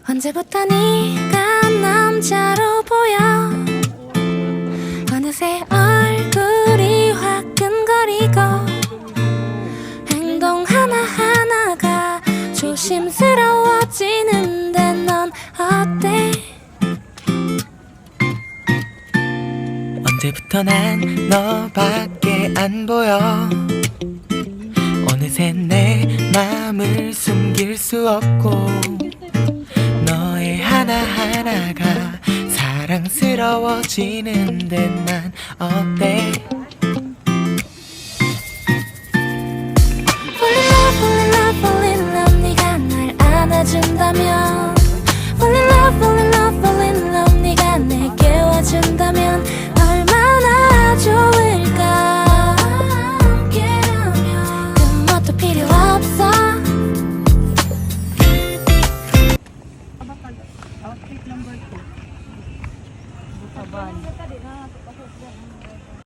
언제부터 네가 남자로 보여. 어느새 얼굴이 화끈거리고 행동 하나하나가 조심스러워지는데 넌 어때? 언제부터 난 너밖에 안 보여. 어느새 내 맘을 숨길 수 없고 너의 하나하나가 사랑스러워지는데 난 어때? Fall in love, fall in love, fall in love. 네가 날 안아준다면 Fall in love, fall in love, fall in love. 네가 내게 와준다면 얼마나 좋을까. 함께라면 그 뭣도 필요 없어. Outfit number 2. Butaban.